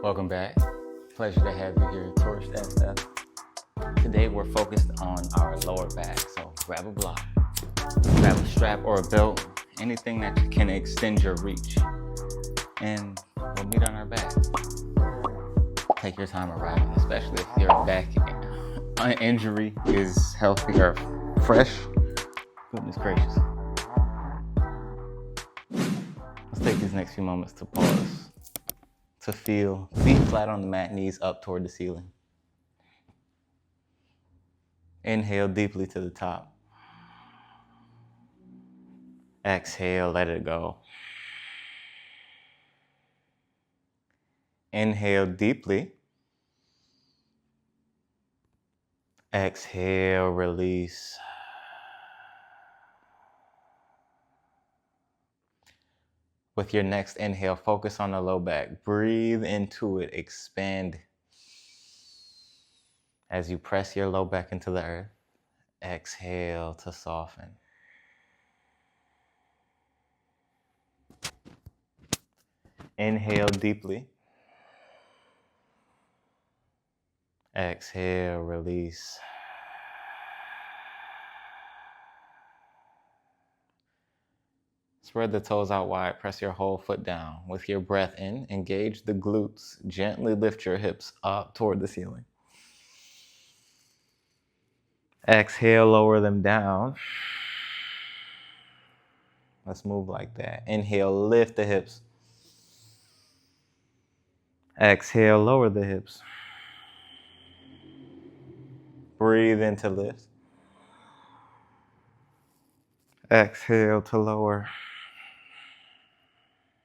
Welcome back. Pleasure to have you here at TorchedFF. Today we're focused on our lower back, so grab a block, grab a strap or a belt, anything that can extend your reach, and we'll meet on our back. Take your time arriving, especially if your back injury is healthy or fresh. Goodness gracious. Let's take these next few moments to pause, to feel feet flat on the mat, knees up toward the ceiling. Inhale deeply to the top. Exhale, let it go. Inhale deeply. Exhale, release. With your next inhale, focus on the low back. Breathe into it, expand. As you press your low back into the earth, exhale to soften. Inhale deeply. Exhale, release. Spread the toes out wide, press your whole foot down. With your breath in, engage the glutes. Gently lift your hips up toward the ceiling. Exhale, lower them down. Let's move like that. Inhale, lift the hips. Exhale, lower the hips. Breathe in to lift. Exhale to lower.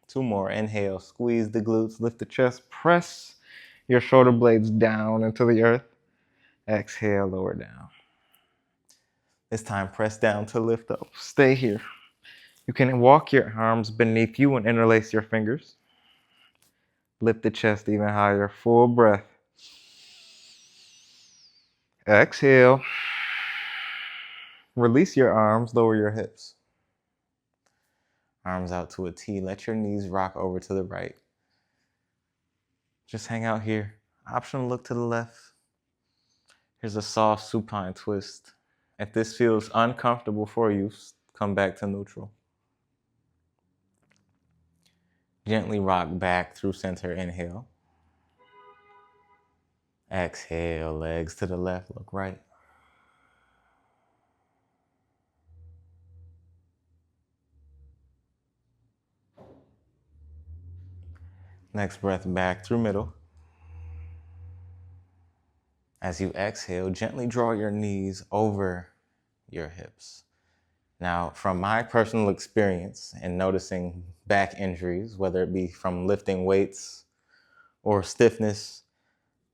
Two more. Inhale, squeeze the glutes, lift the chest, press your shoulder blades down into the earth. Exhale, lower down. This time, press down to lift up. Stay here. You can walk your arms beneath you and interlace your fingers. Lift the chest even higher. Full breath. Exhale. Release your arms, lower your hips. Arms out to a T. Let your knees rock over to the right. Just hang out here. Optional look to the left. Here's a soft supine twist. If this feels uncomfortable for you, come back to neutral. Gently rock back through center. Inhale. Exhale, legs to the left, look right. Next breath back through middle. As you exhale, gently draw your knees over your hips. Now, from my personal experience in noticing back injuries, whether it be from lifting weights or stiffness,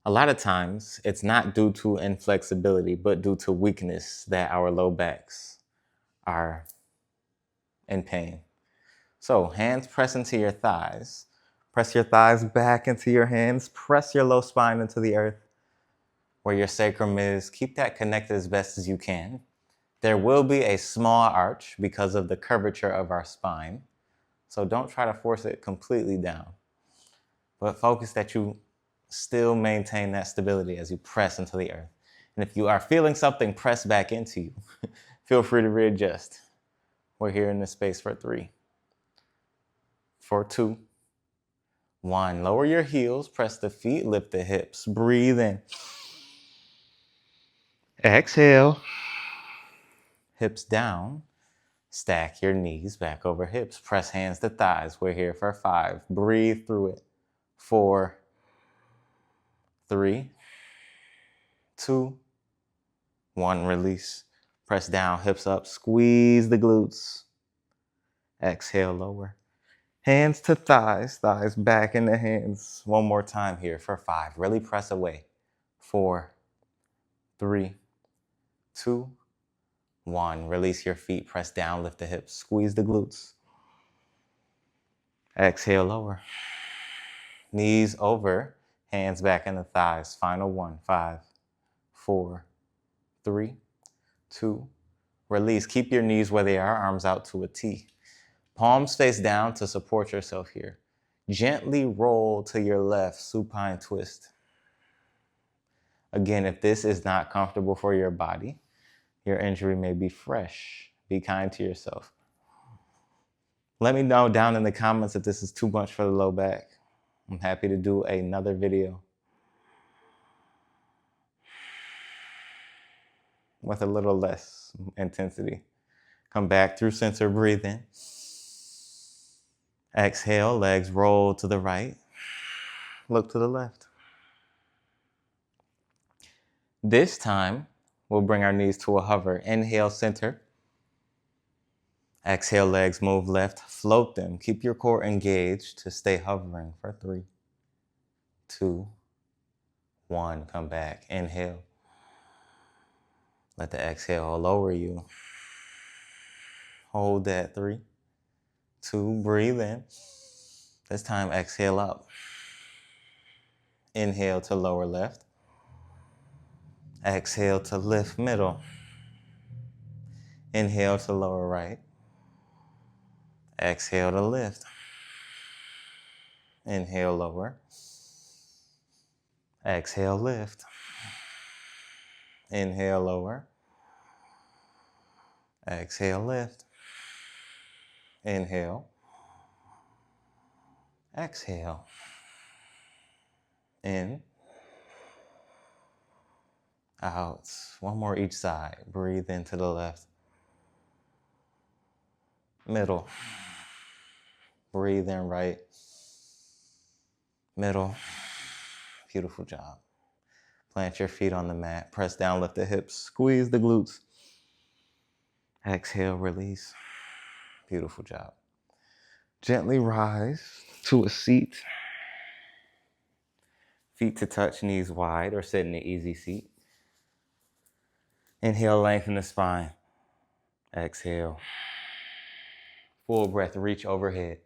a lot of times it's not due to inflexibility, but due to weakness that our low backs are in pain. So hands press into your thighs. Press your thighs back into your hands. Press your low spine into the earth where your sacrum is. Keep that connected as best as you can. There will be a small arch because of the curvature of our spine. So don't try to force it completely down, but focus that you still maintain that stability as you press into the earth. And if you are feeling something press back into you, feel free to readjust. We're here in this space for 3, for 2, 1. Lower your heels, press the feet, lift the hips. Breathe in. Exhale. Hips down. Stack your knees back over hips. Press hands to thighs. We're here for 5. Breathe through it. 4, 3, 2, 1. Release. Press down, hips up. Squeeze the glutes. Exhale, lower. Hands to thighs, thighs back into hands. One more time here for 5. Really press away. 4, 3, 2, 1. Release your feet, press down, lift the hips, squeeze the glutes. Exhale, lower. Knees over, hands back in the thighs. Final 1. 5, 4, 3, 2. Release. Keep your knees where they are, arms out to a T. Palms face down to support yourself here. Gently roll to your left, supine twist. Again, if this is not comfortable for your body, your injury may be fresh. Be kind to yourself. Let me know down in the comments if this is too much for the low back. I'm happy to do another video with a little less intensity. Come back through center, breathe in. Exhale, legs roll to the right. Look to the left. This time, we'll bring our knees to a hover. Inhale, center. Exhale, legs move left. Float them. Keep your core engaged to stay hovering for 3, 2, 1. Come back. Inhale. Let the exhale lower you. Hold that. 3, 2. Breathe in. This time, exhale up. Inhale to lower left. Exhale to lift middle. Inhale to lower right. Exhale to lift. Inhale, lower. Exhale, lift. Inhale, lower. Exhale, lift. Inhale. Exhale. In. Out. One more each side. Breathe into the left. Middle. Breathe in right. Middle. Beautiful job. Plant your feet on the mat. Press down, lift the hips. Squeeze the glutes. Exhale, release. Beautiful job. Gently rise to a seat. Feet to touch, knees wide, or sit in the easy seat. Inhale, lengthen the spine. Exhale. Full breath, reach overhead.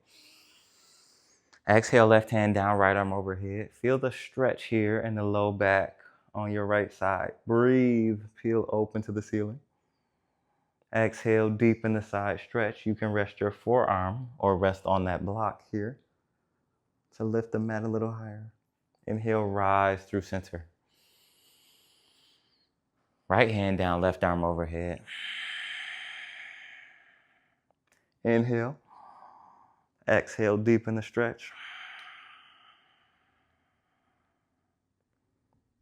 Exhale, left hand down, right arm overhead. Feel the stretch here in the low back on your right side. Breathe, peel open to the ceiling. Exhale, deepen the side stretch. You can rest your forearm or rest on that block here to lift the mat a little higher. Inhale, rise through center. Right hand down, left arm overhead. Inhale. Exhale, deepen the stretch.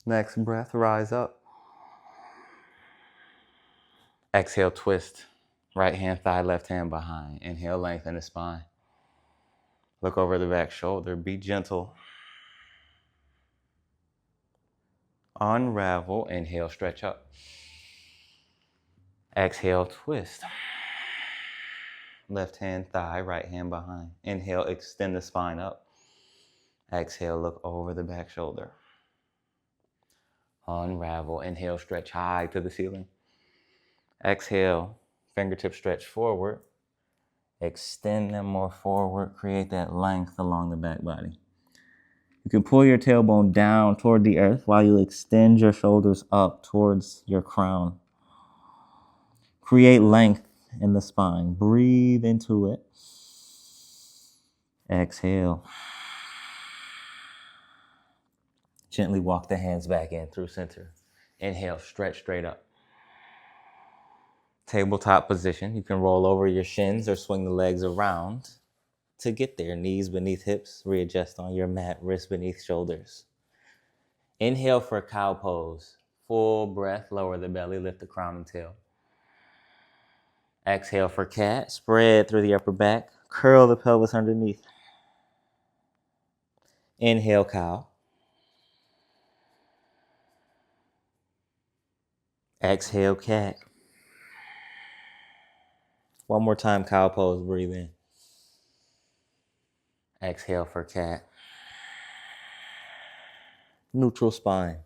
Next breath, rise up. Exhale, twist. Right hand thigh, left hand behind. Inhale, lengthen the spine. Look over the back shoulder. Be gentle. Unravel. Inhale, stretch up. Exhale, twist. Left hand thigh, right hand behind. Inhale, extend the spine up. Exhale, look over the back shoulder. Unravel. Inhale, stretch high to the ceiling. Exhale, fingertips stretch forward. Extend them more forward. Create that length along the back body. You can pull your tailbone down toward the earth while you extend your shoulders up towards your crown. Create length in the spine. Breathe into it. Exhale. Gently walk the hands back in through center. Inhale, stretch straight up. Tabletop position. You can roll over your shins or swing the legs around to get there. Knees beneath hips. Readjust on your mat. Wrists beneath shoulders. Inhale for cow pose. Full breath. Lower the belly. Lift the crown and tail. Exhale for cat. Spread through the upper back. Curl the pelvis underneath. Inhale, cow. Exhale, cat. One more time, cow pose. Breathe in. Exhale for cat. Neutral spine.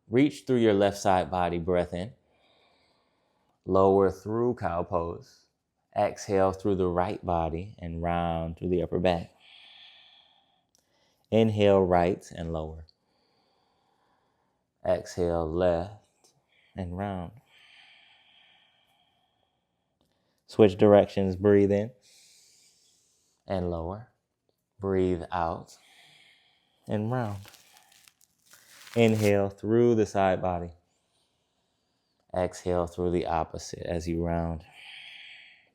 Reach through your left side body. Breath in. Lower through cow pose. Exhale through the right body and round through the upper back. Inhale, right and lower. Exhale, left and round. Switch directions. Breathe in and lower. Breathe out and round. Inhale through the side body. Exhale through the opposite as you round.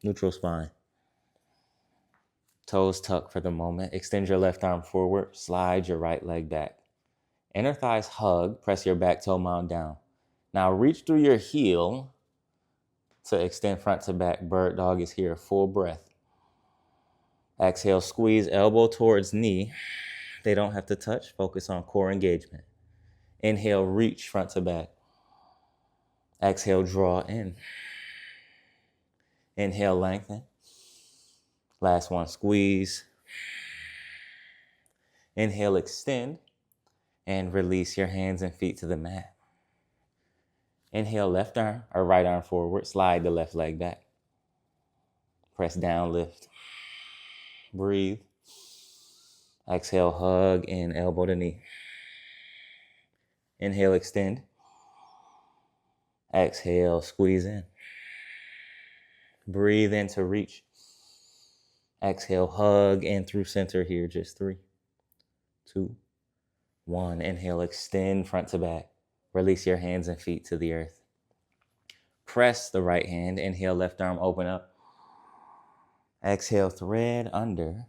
Neutral spine. Toes tuck for the moment. Extend your left arm forward. Slide your right leg back. Inner thighs hug. Press your back toe mound down. Now reach through your heel to extend front to back. Bird dog is here. Full breath. Exhale, squeeze elbow towards knee. They don't have to touch. Focus on core engagement. Inhale, reach front to back. Exhale, draw in. Inhale, lengthen. Last one, squeeze. Inhale, extend. And release your hands and feet to the mat. Inhale, left arm or right arm forward. Slide the left leg back. Press down, lift. Breathe. Exhale, hug in, elbow to knee. Inhale, extend. Exhale, squeeze in. Breathe in to reach. Exhale, hug in through center here. Just 3, 2, 1. Inhale, extend front to back. Release your hands and feet to the earth. Press the right hand. Inhale, left arm, open up. Exhale, thread under.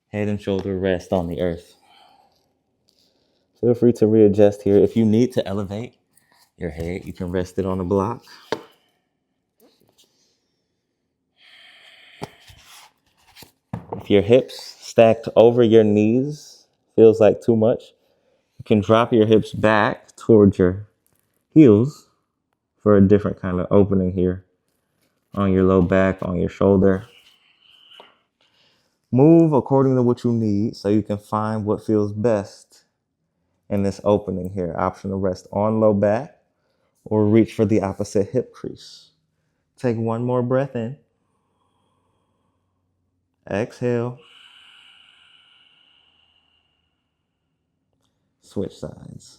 Head and shoulder rest on the earth. Feel free to readjust here. If you need to elevate your head, you can rest it on a block. If your hips stacked over your knees feels like too much, you can drop your hips back towards your heels for a different kind of opening here on your low back, on your shoulder. Move according to what you need so you can find what feels best in this opening here. Optional rest on low back or reach for the opposite hip crease. Take one more breath in. Exhale. Switch sides.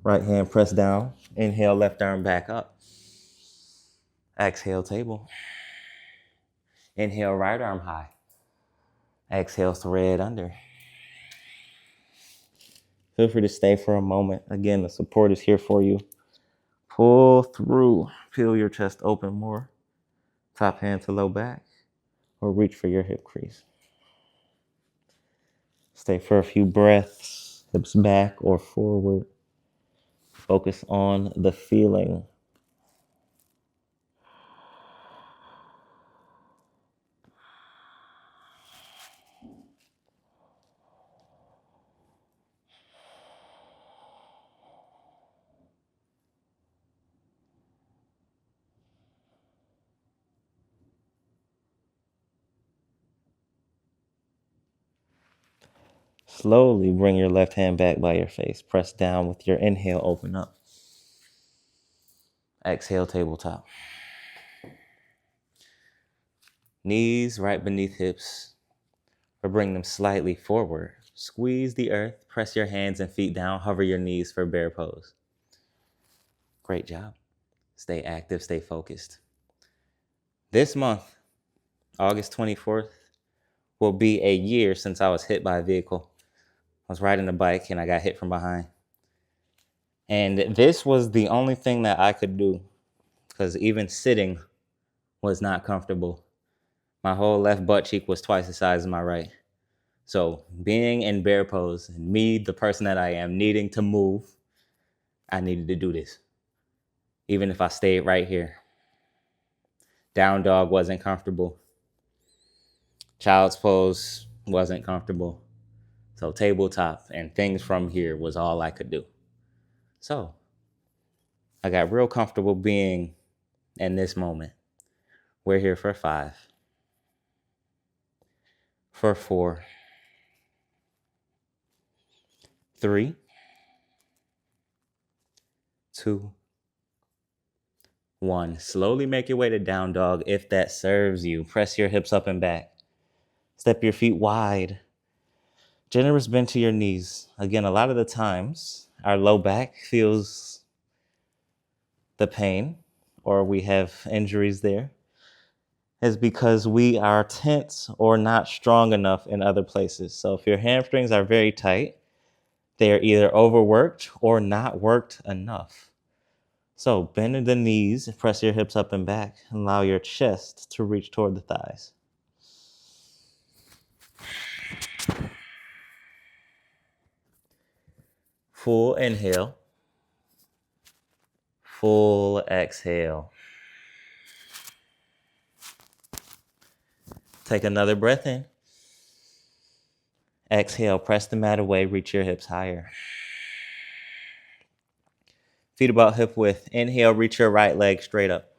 Right hand press down. Inhale, left arm back up. Exhale, table. Inhale, right arm high. Exhale, thread under. Feel free to stay for a moment. Again, the support is here for you. Pull through. Peel your chest open more. Top hand to low back. Or reach for your hip crease. Stay for a few breaths. Hips back or forward. Focus on the feeling. Slowly bring your left hand back by your face. Press down with your inhale, open up. Exhale, tabletop. Knees right beneath hips, or bring them slightly forward. Squeeze the earth, press your hands and feet down, hover your knees for bear pose. Great job. Stay active, stay focused. This month, August 24th, will be a year since I was hit by a vehicle. I was riding a bike and I got hit from behind. And this was the only thing that I could do because even sitting was not comfortable. My whole left butt cheek was twice the size of my right. So being in bear pose, and me, the person that I am, needing to move, I needed to do this. Even if I stayed right here. Down dog wasn't comfortable. Child's pose wasn't comfortable. So tabletop and things from here was all I could do. So I got real comfortable being in this moment. We're here for 5, for 4, 3, 2, 1. Slowly make your way to down dog if that serves you. Press your hips up and back. Step your feet wide. Generous bend to your knees. Again, a lot of the times, our low back feels the pain or we have injuries there. is because we are tense or not strong enough in other places. So if your hamstrings are very tight, they are either overworked or not worked enough. So bend the knees, press your hips up and back, and allow your chest to reach toward the thighs. Full inhale, full exhale. Take another breath in. Exhale, press the mat away, reach your hips higher. Feet about hip width. Inhale, reach your right leg straight up.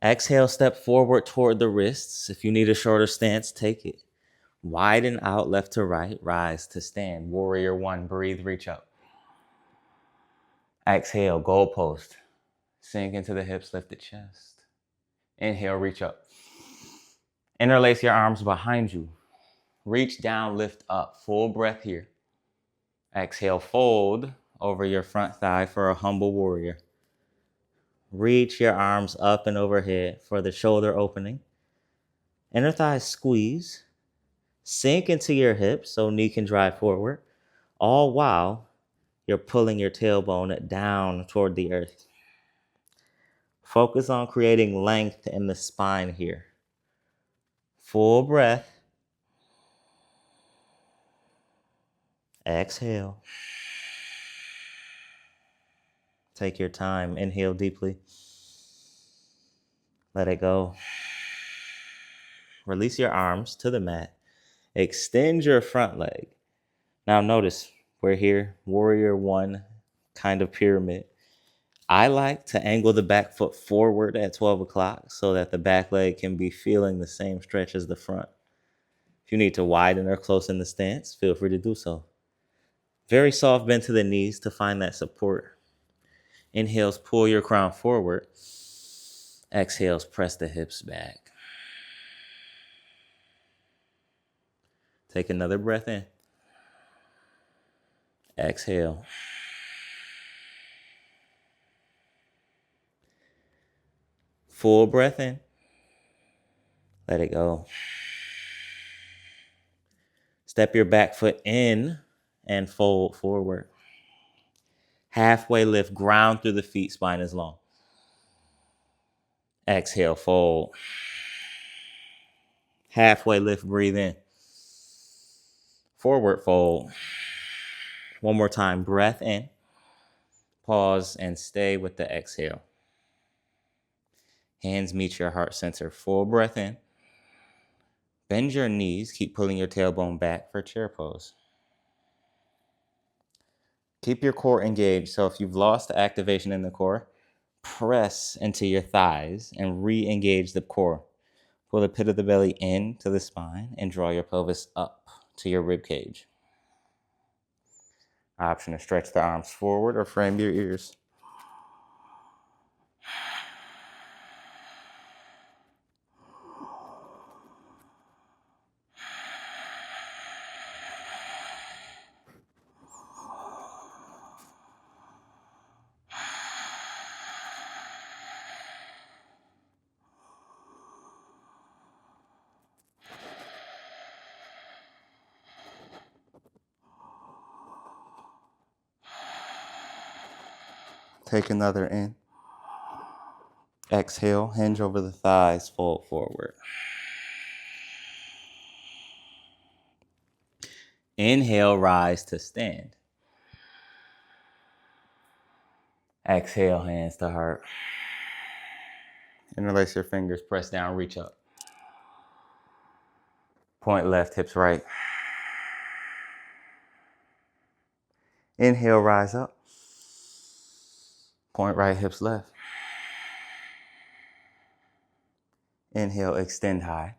Exhale, step forward toward the wrists. If you need a shorter stance, take it. Widen out left to right, rise to stand. Warrior one, breathe, reach up. Exhale, goalpost. Sink into the hips, lift the chest. Inhale, reach up. Interlace your arms behind you. Reach down, lift up. Full breath here. Exhale, fold over your front thigh for a humble warrior. Reach your arms up and overhead for the shoulder opening. Inner thighs squeeze. Sink into your hips so knee can drive forward, all while you're pulling your tailbone down toward the earth. Focus on creating length in the spine here. Full breath. Exhale. Take your time. Inhale deeply. Let it go. Release your arms to the mat. Extend your front leg. Now notice, we're here, warrior one, kind of pyramid. I like to angle the back foot forward at 12 o'clock so that the back leg can be feeling the same stretch as the front. If you need to widen or close in the stance, feel free to do so. Very soft bend to the knees to find that support. Inhales, pull your crown forward. Exhales, press the hips back. Take another breath in. Exhale. Full breath in. Let it go. Step your back foot in and fold forward. Halfway lift, ground through the feet, spine is long. Exhale, fold. Halfway lift, breathe in. Forward fold. One more time, breath in. Pause and stay with the exhale. Hands meet your heart center. Full breath in. Bend your knees. Keep pulling your tailbone back for chair pose. Keep your core engaged. So if you've lost the activation in the core, press into your thighs and re-engage the core. Pull the pit of the belly in to the spine and draw your pelvis up to your rib cage. Option to stretch the arms forward or frame your ears. Take another in. Exhale, hinge over the thighs, fold forward. Inhale, rise to stand. Exhale, hands to heart. Interlace your fingers, press down, reach up. Point left, hips right. Inhale, rise up. Point right, hips left. Inhale, extend high.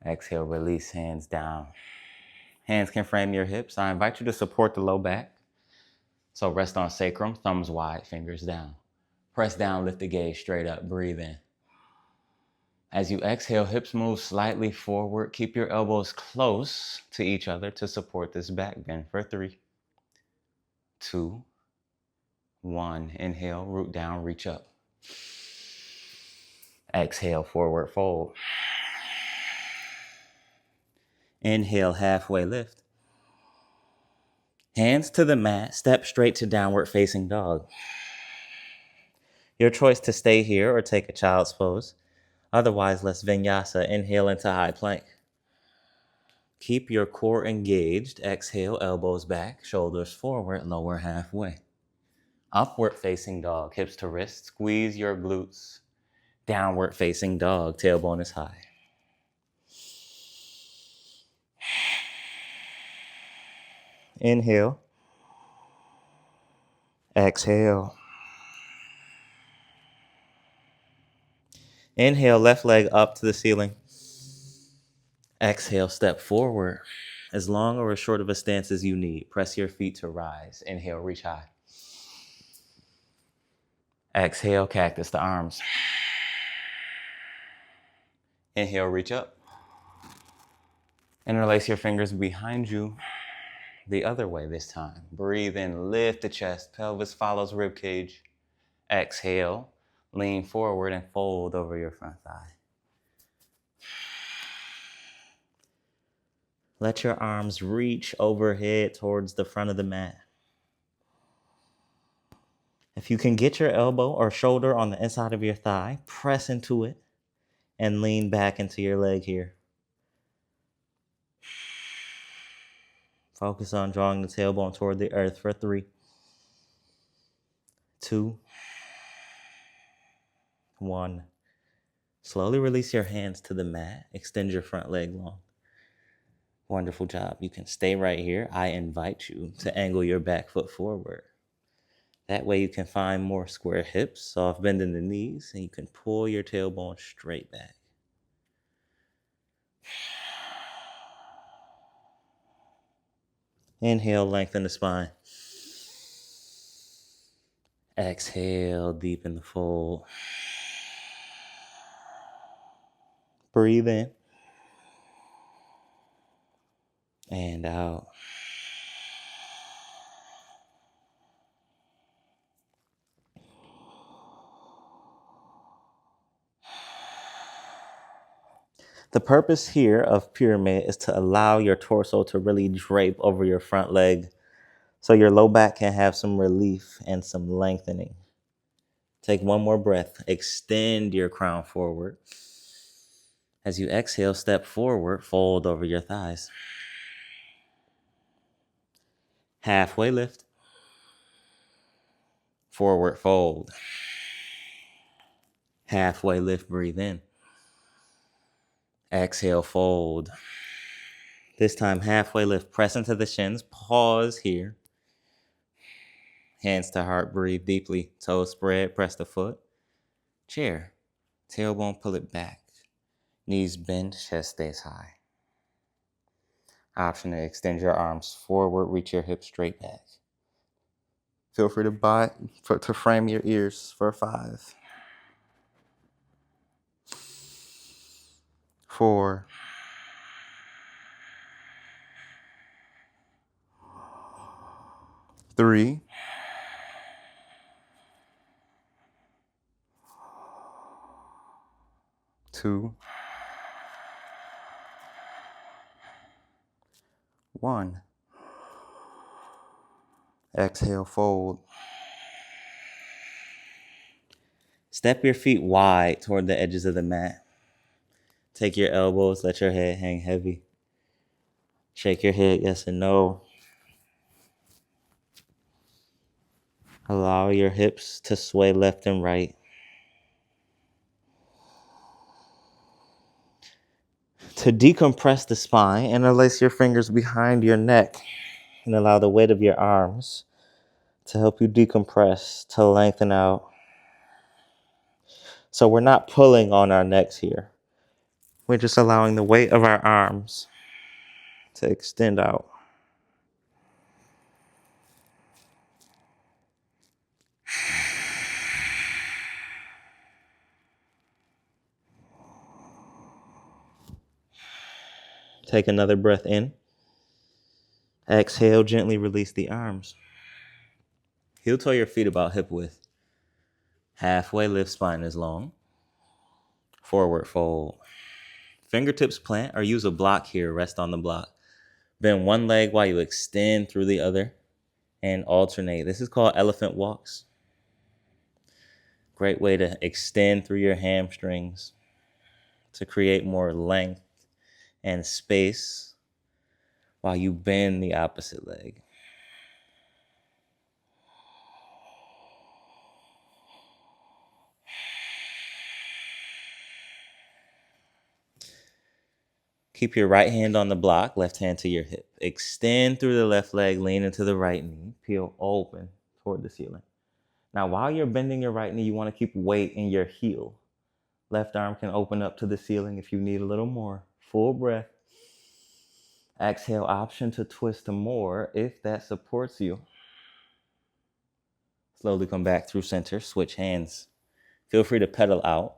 Exhale, release, hands down. Hands can frame your hips. I invite you to support the low back. So rest on sacrum, thumbs wide, fingers down. Press down, lift the gaze straight up, breathe in. As you exhale, hips move slightly forward. Keep your elbows close to each other to support this back bend for 3, 2, 1. Inhale, root down, reach up. Exhale, forward fold. Inhale, halfway lift. Hands to the mat, step straight to downward facing dog. Your choice to stay here or take a child's pose. Otherwise, let's vinyasa. Inhale into high plank. Keep your core engaged. Exhale, elbows back, shoulders forward, lower halfway. Upward facing dog, hips to wrist. Squeeze your glutes. Downward facing dog, tailbone is high. Inhale. Exhale. Inhale, left leg up to the ceiling. Exhale, step forward. As long or as short of a stance as you need. Press your feet to rise. Inhale, reach high. Exhale, cactus to arms. Inhale, reach up. Interlace your fingers behind you. The other way this time. Breathe in, lift the chest. Pelvis follows rib cage. Exhale, lean forward and fold over your front thigh. Let your arms reach overhead towards the front of the mat. If you can get your elbow or shoulder on the inside of your thigh, press into it and lean back into your leg here. Focus on drawing the tailbone toward the earth for 3, 2, 1. Slowly release your hands to the mat. Extend your front leg long. Wonderful job. You can stay right here. I invite you to angle your back foot forward. That way you can find more square hips, soft bend in the knees, and you can pull your tailbone straight back. Inhale, lengthen the spine. Exhale, deepen the fold. Breathe in. And out. The purpose here of pyramid is to allow your torso to really drape over your front leg so your low back can have some relief and some lengthening. Take one more breath. Extend your crown forward. As you exhale, step forward, fold over your thighs. Halfway lift. Forward fold. Halfway lift, breathe in. Exhale, fold. This time, halfway lift, press into the shins. Pause here. Hands to heart, breathe deeply. Toes spread, press the foot. Chair. Tailbone, pull it back. Knees bend, chest stays high. Option to extend your arms forward, reach your hips straight back. Feel free to frame your ears for 5, 4, 3, 2, 1. Exhale, fold. Step your feet wide toward the edges of the mat. Take your elbows, let your head hang heavy. Shake your head yes and no. Allow your hips to sway left and right. To decompress the spine, interlace your fingers behind your neck and allow the weight of your arms to help you decompress, to lengthen out. So we're not pulling on our necks here. We're just allowing the weight of our arms to extend out. Take another breath in. Exhale, gently release the arms. Heel toe your feet about hip width. Halfway lift, spine is long. Forward fold. Fingertips plant or use a block here. Rest on the block. Bend one leg while you extend through the other and alternate. This is called elephant walks. Great way to extend through your hamstrings to create more length and space while you bend the opposite leg. Keep your right hand on the block, left hand to your hip. Extend through the left leg, lean into the right knee, peel open toward the ceiling. Now, while you're bending your right knee, you want to keep weight in your heel. Left arm can open up to the ceiling if you need a little more. Full breath. Exhale, option to twist to more if that supports you. Slowly come back through center, switch hands. Feel free to pedal out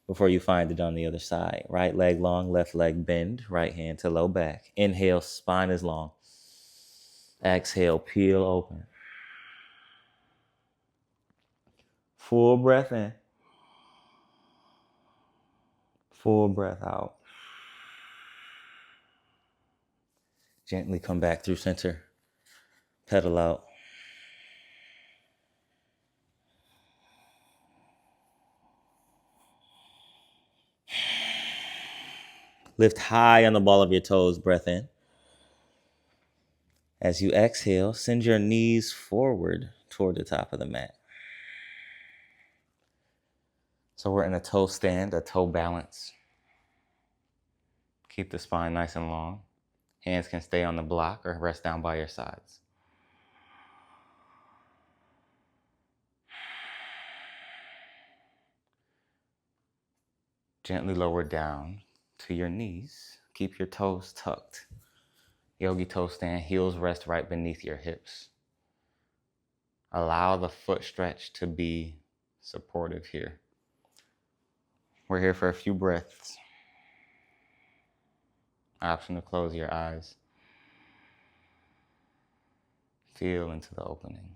before you find it on the other side. Right leg long, left leg bend, right hand to low back. Inhale, spine is long. Exhale, peel open. Full breath in. Full breath out. Gently come back through center. Pedal out. Lift high on the ball of your toes, breath in. As you exhale, send your knees forward toward the top of the mat. So we're in a toe stand, a toe balance. Keep the spine nice and long. Hands can stay on the block or rest down by your sides. Gently lower down to your knees. Keep your toes tucked. Yogi toe stand, heels rest right beneath your hips. Allow the foot stretch to be supportive here. We're here for a few breaths. Option to close your eyes. Feel into the opening.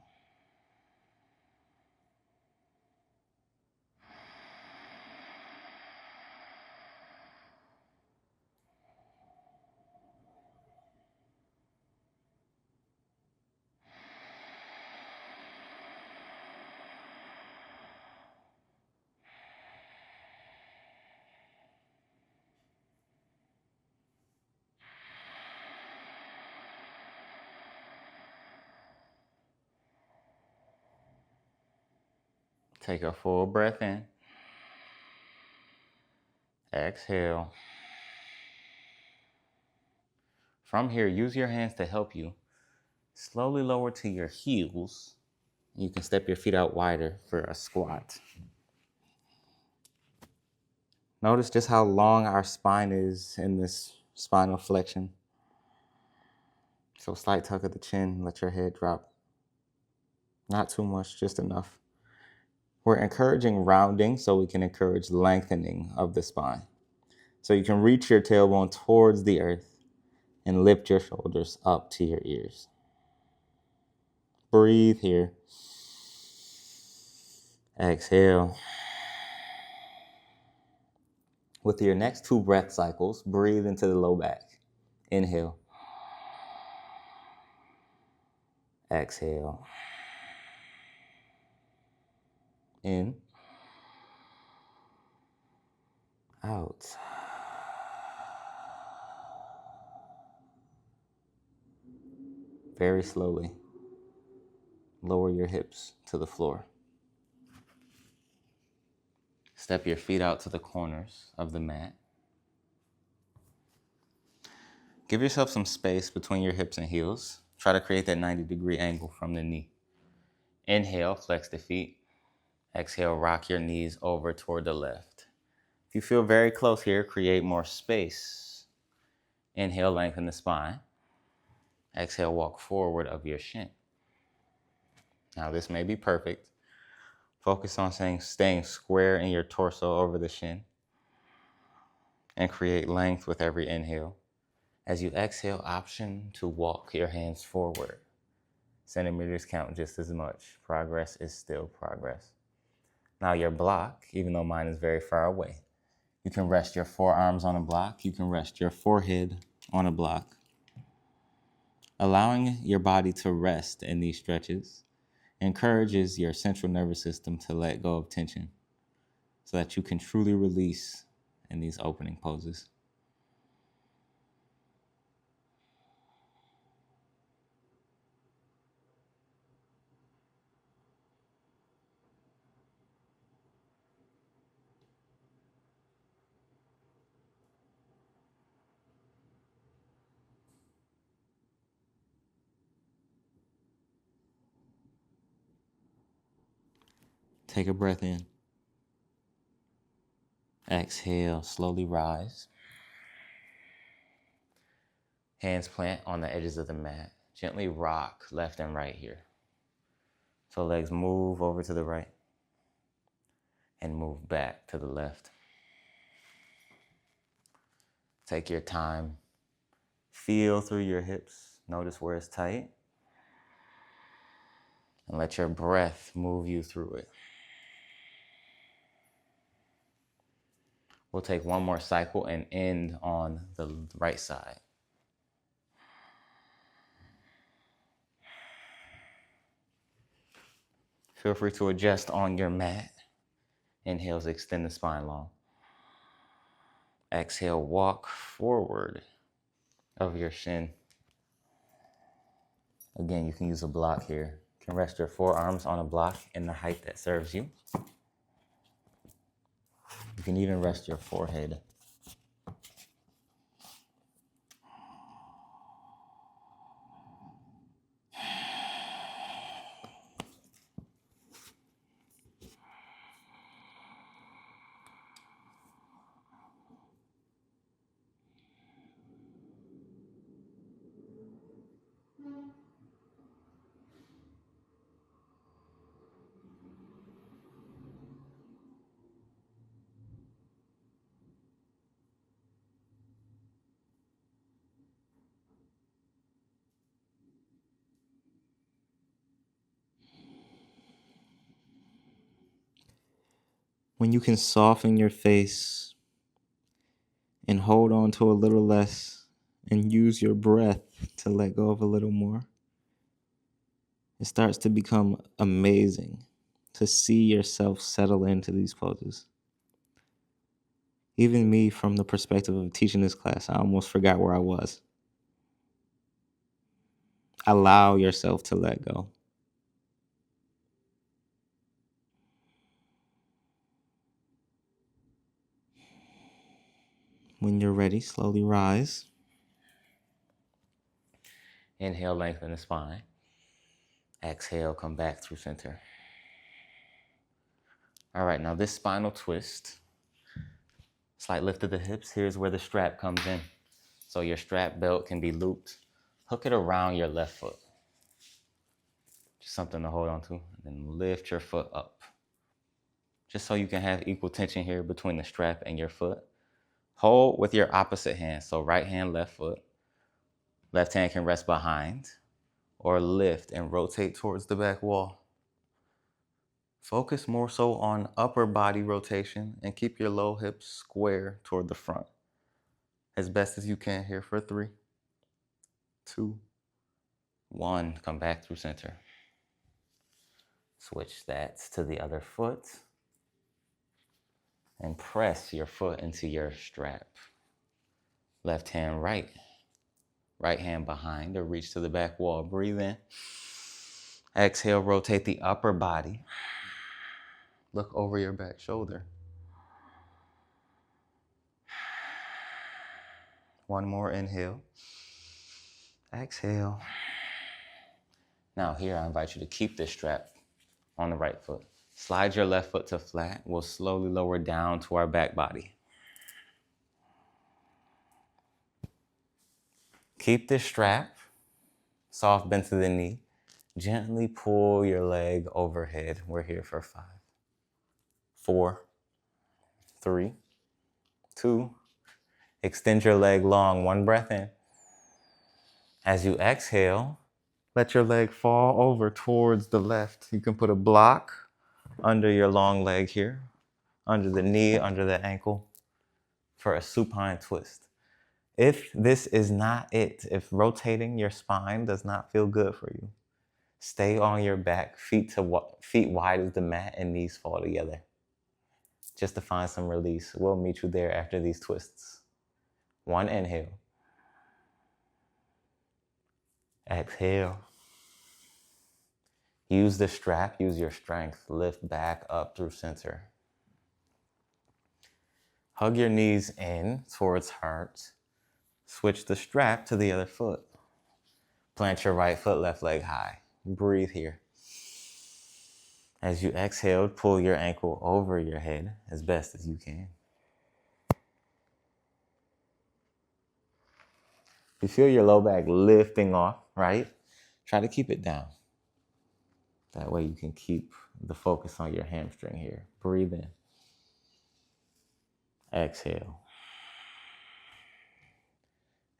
Take a full breath in. Exhale. From here, use your hands to help you. Slowly lower to your heels. You can step your feet out wider for a squat. Notice just how long our spine is in this spinal flexion. So slight tuck of the chin, let your head drop. Not too much, just enough. We're encouraging rounding so we can encourage lengthening of the spine. So you can reach your tailbone towards the earth and lift your shoulders up to your ears. Breathe here. Exhale. With your next 2 breath cycles, breathe into the low back. Inhale. Exhale. In. Out. Very slowly, lower your hips to the floor. Step your feet out to the corners of the mat. Give yourself some space between your hips and heels. Try to create that 90-degree angle from the knee. Inhale, flex the feet. Exhale, rock your knees over toward the left. If you feel very close here, create more space. Inhale, lengthen the spine. Exhale, walk forward of your shin. Now this may be perfect. Focus on staying square in your torso over the shin and create length with every inhale. As you exhale, option to walk your hands forward. Centimeters count just as much. Progress is still progress. Now your block, even though mine is very far away, You can rest your forearms on a block. You can rest your forehead on a block. Allowing your body to rest in these stretches encourages your central nervous system to let go of tension so that you can truly release in these opening poses. Take a breath in. Exhale, slowly rise. Hands plant on the edges of the mat. Gently rock left and right here. So legs move over to the right and move back to the left. Take your time. Feel through your hips. Notice where it's tight. And let your breath move you through it. We'll take one more cycle and end on the right side. Feel free to adjust on your mat. Inhales, extend the spine long. Exhale, walk forward of your shin. Again, you can use a block here. You can rest your forearms on a block in the height that serves you. You can even rest your forehead. When you can soften your face and hold on to a little less and use your breath to let go of a little more, it starts to become amazing to see yourself settle into these poses. Even me, from the perspective of teaching this class, I almost forgot where I was. Allow yourself to let go. When you're ready, slowly rise. Inhale, lengthen the spine. Exhale, come back through center. All right, now this spinal twist, slight lift of the hips, here's where the strap comes in. So your strap belt can be looped. Hook it around your left foot. Just something to hold on to. And then lift your foot up. Just so you can have equal tension here between the strap and your foot. Hold with your opposite hand. So right hand, left foot. Left hand can rest behind or lift and rotate towards the back wall. Focus more so on upper body rotation and keep your low hips square toward the front. As best as you can here for 3, 2, 1. Come back through center. Switch that to the other foot and press your foot into your strap. Left hand right. Right hand behind or reach to the back wall. Breathe in. Exhale, rotate the upper body. Look over your back shoulder. One more inhale. Exhale. Now here I invite you to keep this strap on the right foot. Slide your left foot to flat. We'll slowly lower down to our back body. Keep this strap, soft bend to the knee. Gently pull your leg overhead. We're here for 5, 4, 3, 2. Extend your leg long. 1 breath in. As you exhale, let your leg fall over towards the left. You can put a block under your long leg here, under the knee, under the ankle. for a supine twist. If this is not it, if rotating your spine does not feel good for you, stay on your back, feet wide as the mat and knees fall together. Just to find some release. We'll meet you there after these twists. 1 inhale. Exhale. Use the strap, use your strength. Lift back up through center. Hug your knees in towards heart. Switch the strap to the other foot. Plant your right foot, left leg high. Breathe here. As you exhale, pull your ankle over your head as best as you can. You feel your low back lifting off, right? Try to keep it down. That way you can keep the focus on your hamstring here. Breathe in. Exhale.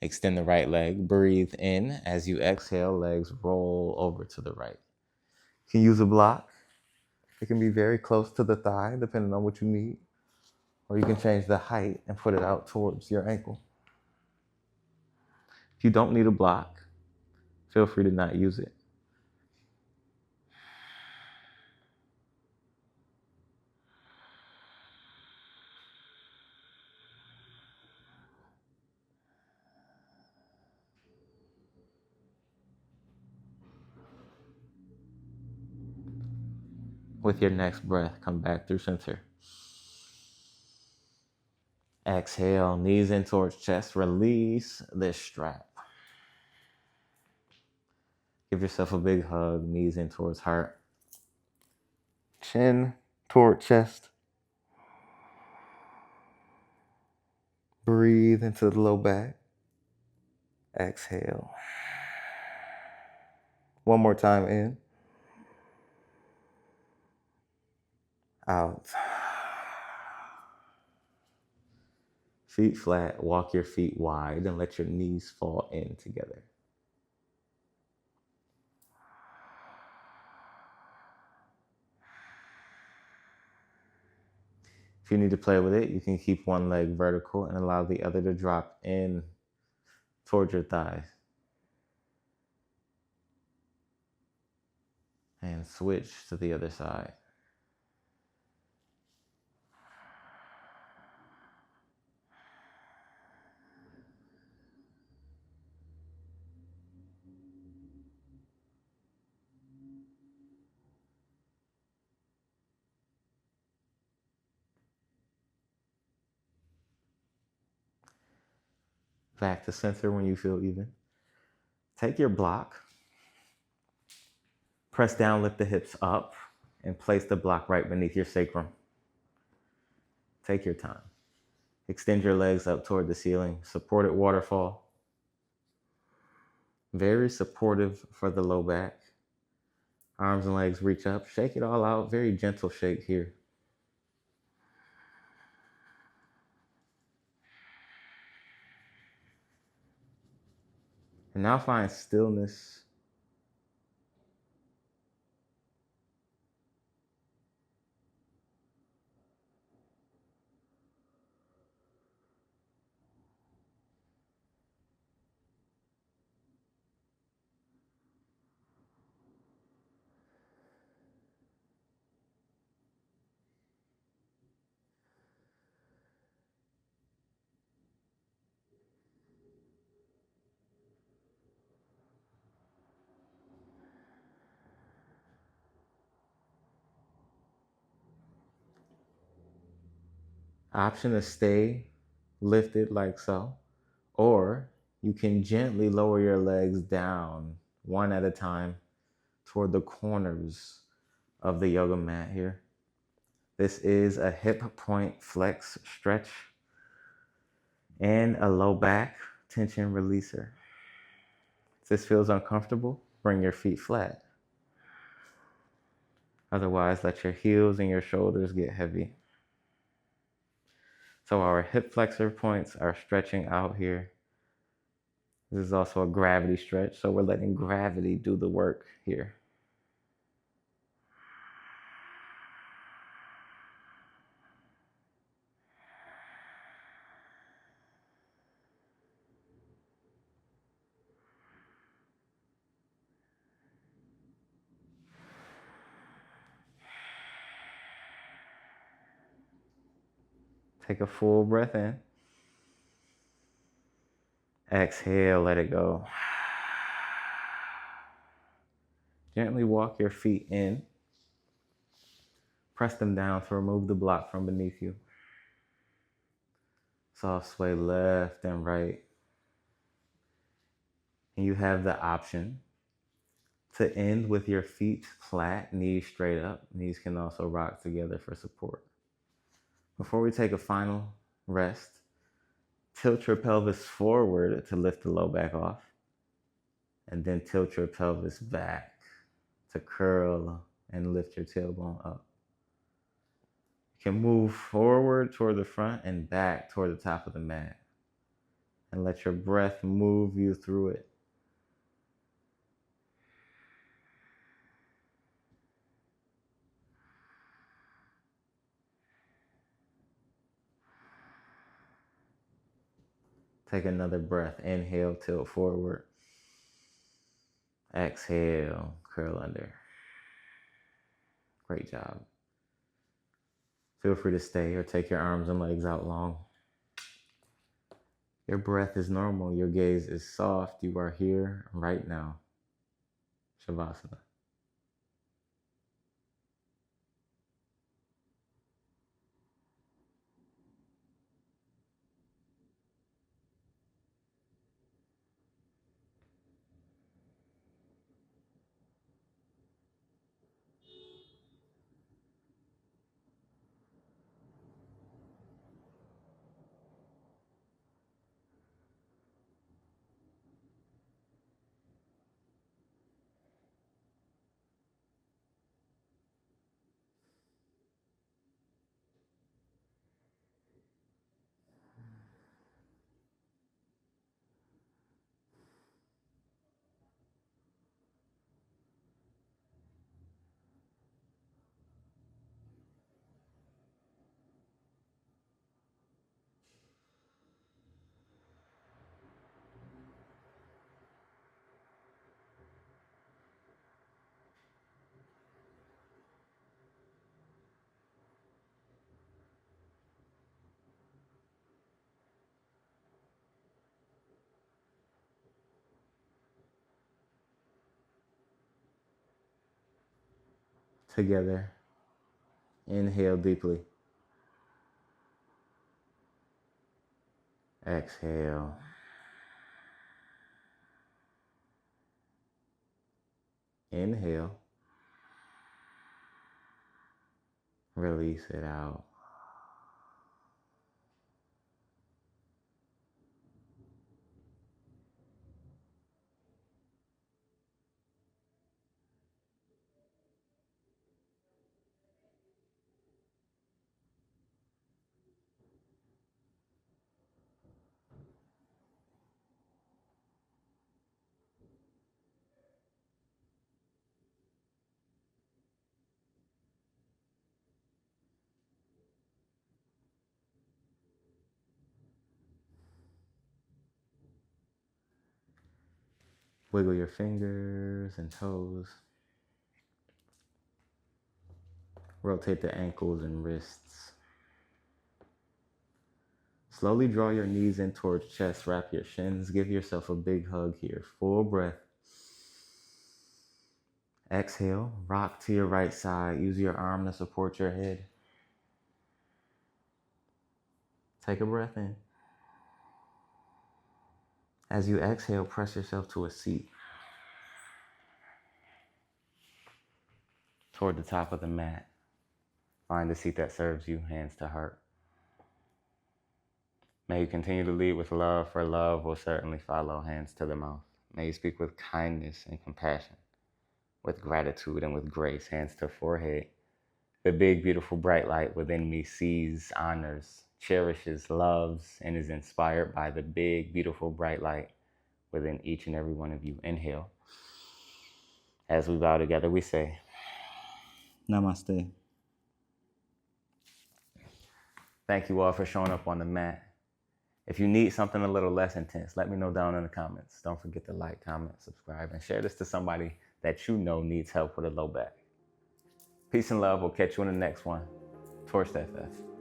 Extend the right leg. Breathe in. As you exhale, legs roll over to the right. You can use a block. It can be very close to the thigh, depending on what you need. Or you can change the height and put it out towards your ankle. If you don't need a block, feel free to not use it. With your next breath, come back through center. Exhale, knees in towards chest. Release this strap. Give yourself a big hug, knees in towards heart. Chin toward chest. Breathe into the low back. Exhale. One more time in. Out. Feet flat, walk your feet wide and let your knees fall in together. If you need to play with it, you can keep one leg vertical and allow the other to drop in towards your thighs. And switch to the other side. Back to center when you feel even. Take your block, press down, lift the hips up, and place the block right beneath your sacrum. Take your time. Extend your legs up toward the ceiling. Supported waterfall. Very supportive for the low back. Arms and legs reach up. Shake it all out. Very gentle shake here. And now find stillness. Option to stay lifted like so, or you can gently lower your legs down one at a time toward the corners of the yoga mat here. This is a hip point flex stretch and a low back tension releaser. If this feels uncomfortable, bring your feet flat. Otherwise, let your heels and your shoulders get heavy. So our hip flexor points are stretching out here. This is also a gravity stretch, so we're letting gravity do the work here. Take a full breath in. Exhale, let it go. Gently walk your feet in. Press them down to remove the block from beneath you. Soft sway left and right. And you have the option to end with your feet flat, knees straight up. Knees can also rock together for support. Before we take a final rest, tilt your pelvis forward to lift the low back off. And then tilt your pelvis back to curl and lift your tailbone up. You can move forward toward the front and back toward the top of the mat. And let your breath move you through it. Take another breath. Inhale, tilt forward. Exhale, curl under. Great job. Feel free to stay or take your arms and legs out long. Your breath is normal. Your gaze is soft. You are here right now. Shavasana. Together. Inhale deeply. Exhale. Inhale. Release it out. Wiggle your fingers and toes. Rotate the ankles and wrists. Slowly draw your knees in towards chest. Wrap your shins. Give yourself a big hug here. Full breath. Exhale. Rock to your right side. Use your arm to support your head. Take a breath in. As you exhale, press yourself to a seat. Toward the top of the mat. Find a seat that serves you, hands to heart. May you continue to lead with love, for love will certainly follow, hands to the mouth. May you speak with kindness and compassion, with gratitude and with grace, hands to forehead. The big, beautiful, bright light within me sees, honors, cherishes, loves, and is inspired by the big, beautiful, bright light within each and every one of you. Inhale. As we bow together, we say, Namaste. Thank you all for showing up on the mat. If you need something a little less intense, let me know down in the comments. Don't forget to like, comment, subscribe, and share this to somebody that you know needs help with a low back. Peace and love. We'll catch you in the next one. TorchedFF.